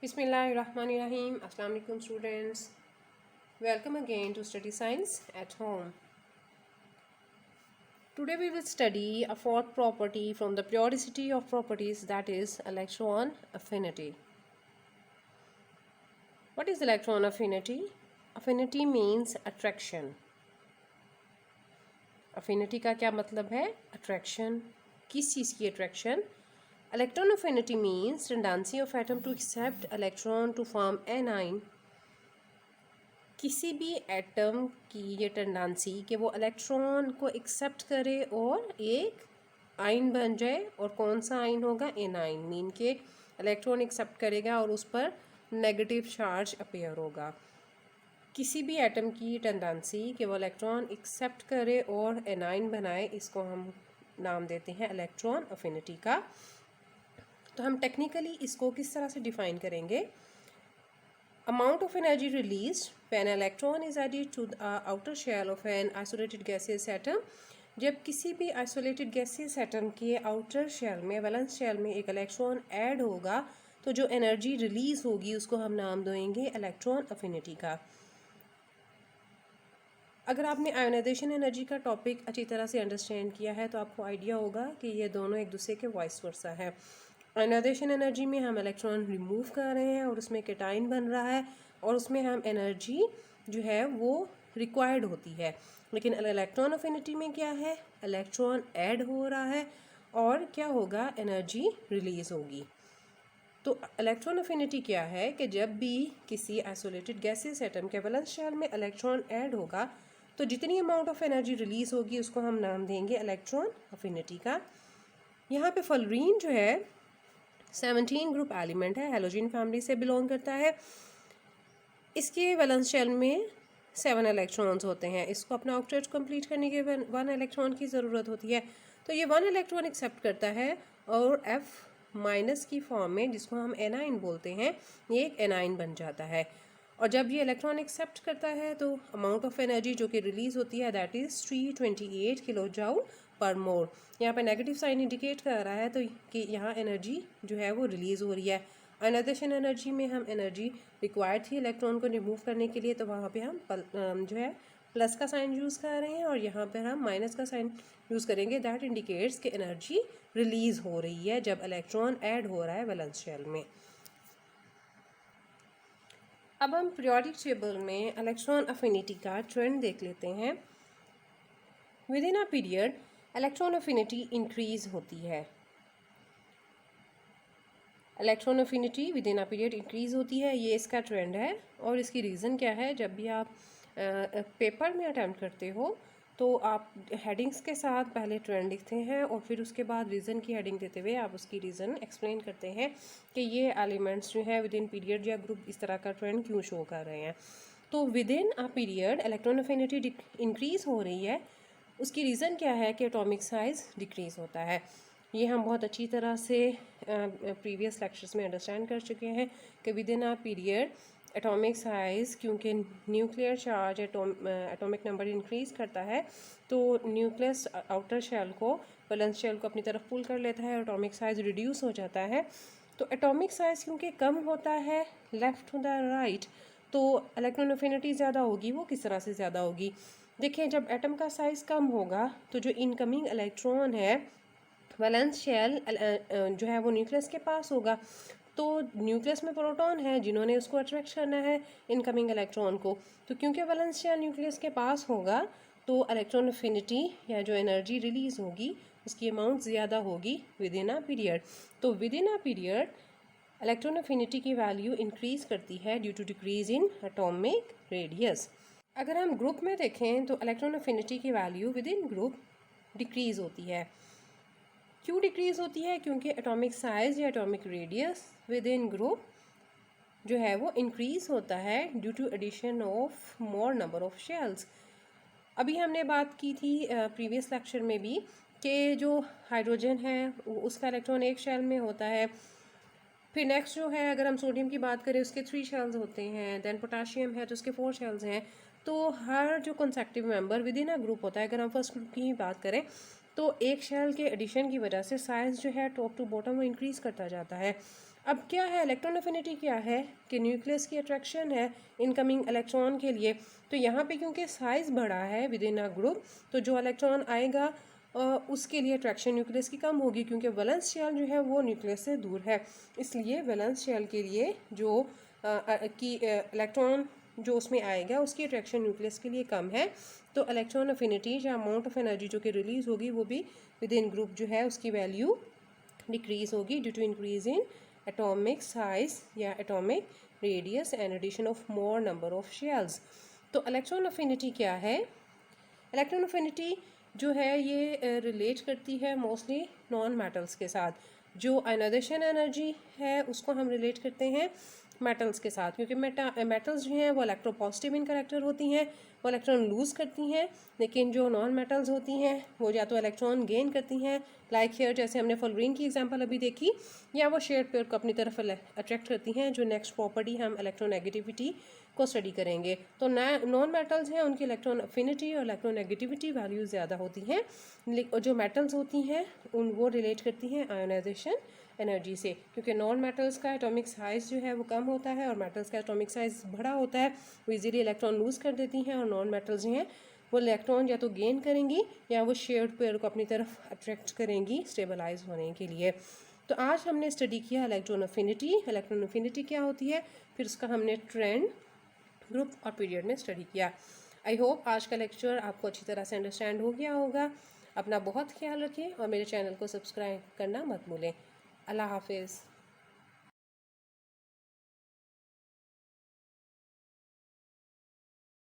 Bismillahirrahmanirrahim. Assalamu alaikum students. Welcome again to Study Science at Home. Today we will study a fourth property from the periodicity of properties, that is electron affinity. What is electron affinity? Affinity means attraction. Affinity का क्या मतलब है? Attraction. किस चीज़ की attraction? Electron affinity means tendency of atom to accept electron to form anion. किसी भी atom की ये टेंडेंसी कि वो इलेक्ट्रॉन को एक्सेप्ट करे और एक आयन बन जाए, और कौन सा आयन होगा? एनाइन, मीन के इलेक्ट्रॉन एक्सेप्ट करेगा और उस पर नेगेटिव चार्ज अपीयर होगा। किसी भी एटम की टेंडेंसी कि वो इलेक्ट्रॉन एक्सेप्ट करे और एनाइन बनाए, इसको हम नाम देते हैं इलेक्ट्रॉन अफिनिटी का। तो हम टेक्निकली इसको किस तरह से डिफाइन करेंगे? Amount of energy released when an electron is added to the outer shell of an isolated gaseous atom. जब किसी भी isolated gaseous atom के outer shell में, वैलेंस शेल में एक इलेक्ट्रॉन ऐड होगा, तो जो एनर्जी रिलीज होगी उसको हम नाम देंगे इलेक्ट्रॉन अफिनिटी का। अगर आपने आयोनाइजेशन एनर्जी का टॉपिक अच्छी तरह से अंडरस्टैंड किया है तो आपको आइडिया होगा कि ये दोनों एक दूसरे के वाइस वर्सा है। आयोनाइजेशन एनर्जी में हम इलेक्ट्रॉन रिमूव कर रहे हैं और उसमें केटाइन बन रहा है, और उसमें हम एनर्जी जो है वो रिक्वायर्ड होती है। लेकिन इलेक्ट्रॉन अफिनिटी में क्या है? इलेक्ट्रॉन ऐड हो रहा है और क्या होगा? एनर्जी रिलीज होगी। तो इलेक्ट्रॉन अफिनिटी क्या है कि जब भी किसी आइसोलेटेड गैसेस एटम के वैलेंस शेल में इलेक्ट्रॉन ऐड होगा, तो जितनी अमाउंट ऑफ एनर्जी रिलीज होगी उसको हम नाम देंगे इलेक्ट्रॉन अफिनिटी का। यहाँ पे फ्लोरीन जो है 17 ग्रुप एलिमेंट है, हेलोजन फैमिली से बिलोंग करता है। इसके वैलेंस शेल में 7 इलेक्ट्रॉन्स होते हैं। इसको अपना ऑक्टेट कंप्लीट करने के 1 इलेक्ट्रॉन की ज़रूरत होती है। तो ये 1 इलेक्ट्रॉन एक्सेप्ट करता है और F- की फॉर्म में, जिसको हम एनाइन बोलते हैं, ये एक एनाइन बन जाता है। और जब ये इलेक्ट्रॉन एक्सेप्ट करता है तो अमाउंट ऑफ एनर्जी जो कि रिलीज़ होती है दैट इज़ 328 किलो जूल पर मोल। यहाँ पे नेगेटिव साइन इंडिकेट कर रहा है तो कि यहाँ एनर्जी जो है वो रिलीज़ हो रही है। आयोनाइजेशन एनर्जी में हम एनर्जी रिक्वायर्ड थी इलेक्ट्रॉन को रिमूव करने के लिए, तो वहाँ पे हम जो है प्लस का साइन यूज़ कर रहे हैं, और यहाँ पर हम माइनस का साइन यूज़ करेंगे। दैट इंडिकेट्स कि एनर्जी रिलीज़ हो रही है जब इलेक्ट्रॉन ऐड हो रहा है वैलेंस शेल में। अब हम पीरियोडिक टेबल में इलेक्ट्रॉन अफिनिटी का ट्रेंड देख लेते हैं। With in a period electron affinity increase होती है। Electron affinity with in a period increase होती है, ये इसका ट्रेंड है। और इसकी रीज़न क्या है? जब भी आप पेपर में अटैम्प्ट करते हो तो आप हेडिंग्स के साथ पहले ट्रेंड लिखते हैं और फिर उसके बाद रीज़न की हेडिंग देते हुए आप उसकी रीज़न एक्सप्लेन करते हैं कि ये एलिमेंट्स जो है विद इन पीरियड या ग्रुप इस तरह का ट्रेंड क्यों शो कर रहे हैं। तो with in a period electron affinity increase हो रही है। उसकी रीज़न क्या है? कि एटॉमिक साइज़ डिक्रीज़ होता है। ये हम बहुत अच्छी तरह से प्रीवियस लेक्चर्स में अंडरस्टैंड कर चुके हैं कि with in a period atomic size, क्योंकि nuclear charge atomic number increase करता है, तो न्यूक्लियस आउटर शेल को वैलेंस शेल को अपनी तरफ पुल कर लेता है, एटॉमिक साइज़ रिड्यूस हो जाता है। तो एटॉमिक साइज़ क्योंकि कम होता है लेफ़्ट टू द राइट, तो इलेक्ट्रॉन अफिनिटी ज़्यादा होगी। वो किस तरह से ज़्यादा होगी? देखिए, जब एटम का साइज़ कम होगा तो जो इनकमिंग इलेक्ट्रॉन है वैलेंस शेल जो है वो न्यूक्लियस के पास होगा। तो न्यूक्लियस में प्रोटॉन है जिन्होंने उसको अट्रैक्ट करना है इनकमिंग इलेक्ट्रॉन को। तो क्योंकि वैलेंस शेल न्यूक्लियस के पास होगा तो इलेक्ट्रॉन अफिनिटी या जो एनर्जी रिलीज़ होगी उसकी अमाउंट ज़्यादा होगी विद इन अ पीरियड। तो with in a period electron affinity की वैल्यू इंक्रीज़ करती है due to decrease in atomic radius. अगर हम ग्रुप में देखें तो इलेक्ट्रॉन अफिनिटी की value within group decrease होती है। क्यों डिक्रीज़ होती है? क्योंकि एटॉमिक साइज़ या atomic radius within group जो है वो इंक्रीज़ होता है due to addition of more number of shells. अभी हमने बात की थी प्रीवियस लेक्चर में भी कि जो हाइड्रोजन है उसका इलेक्ट्रॉन एक शेल में होता है। फिर नेक्स्ट जो है, अगर हम सोडियम की बात करें उसके 3 शेल्स होते हैं। देन पोटाशियम है तो उसके 4 शेल्स हैं। तो हर जो consecutive member with in a group होता है, अगर हम फर्स्ट ग्रुप की ही बात करें तो एक शेल के एडिशन की वजह से साइज़ जो है टॉप टू बॉटम वो इंक्रीज़ करता जाता है। अब क्या है इलेक्ट्रॉन अफिनिटी, क्या है कि न्यूक्लियस की अट्रैक्शन है इनकमिंग इलेक्ट्रॉन के लिए। तो यहाँ पे क्योंकि साइज़ बड़ा है विद इन अ ग्रुप, तो जो इलेक्ट्रॉन आएगा उसके लिए अट्रैक्शन न्यूक्लियस की कम होगी, क्योंकि वैलेंस शेल जो है वो न्यूक्लियस से दूर है। इसलिए वैलेंस शेल के लिए जो इलेक्ट्रॉन जो उसमें आएगा उसकी अट्रैक्शन न्यूक्लियस के लिए कम है। तो इलेक्ट्रॉन अफिनिटी या अमाउंट ऑफ एनर्जी जो कि रिलीज़ होगी वो भी विद इन ग्रुप जो है उसकी वैल्यू डिक्रीज़ होगी due to increase in atomic size या atomic radius and addition of more number of shells. तो इलेक्ट्रॉन अफिनिटी क्या है? इलेक्ट्रॉन अफिनिटी जो है ये रिलेट करती है मोस्टली नॉन मेटल्स के साथ। जो आयनाइजेशन एनर्जी है उसको हम रिलेट करते हैं मेटल्स के साथ, क्योंकि मेटल्स जो हैं वो इलेक्ट्रोपॉजिटिव इन करेक्टर होती हैं, वो इलेक्ट्रॉन लूज़ करती हैं। लेकिन जो नॉन मेटल्स होती हैं वो या तो इलेक्ट्रॉन गेन करती हैं, लाइक हेयर जैसे हमने फुलरीन की एग्जांपल अभी देखी, या वो शेयर्ड पेयर को अपनी तरफ अट्रैक्ट करती हैं। जो नेक्स्ट प्रॉपर्टी हम इलेक्ट्रोनेगेटिविटी को स्टडी करेंगे। तो नॉन मेटल्स हैं उनकी इलेक्ट्रॉन अफिनिटी और इलेक्ट्रोनेगेटिविटी वैल्यू ज़्यादा होती हैं। जो मेटल्स होती हैं उन वो रिलेट करती हैं आयोनाइजेशन एनर्जी से, क्योंकि नॉन मेटल्स का एटॉमिक साइज़ जो है वो कम होता है और मेटल्स का एटॉमिक साइज़ बड़ा होता है। वो इजीली इलेक्ट्रॉन लूज़ कर देती हैं, और नॉन मेटल्स जो हैं वो इलेक्ट्रॉन या तो गेन करेंगी या वो शेयर्ड पेयर को अपनी तरफ अट्रैक्ट करेंगी स्टेबलाइज होने के लिए। तो आज हमने स्टडी किया इलेक्ट्रॉन अफिनिटी। इलेक्ट्रॉन अफिनिटी क्या होती है, फिर उसका हमने ट्रेंड, ग्रुप और पीरियड में स्टडी किया। आई होप आज का लेक्चर आपको अच्छी तरह से अंडरस्टैंड हो गया होगा। अपना बहुत ख्याल रखें और मेरे चैनल को सब्सक्राइब करना मत भूलें। अल्लाह हाफिज़।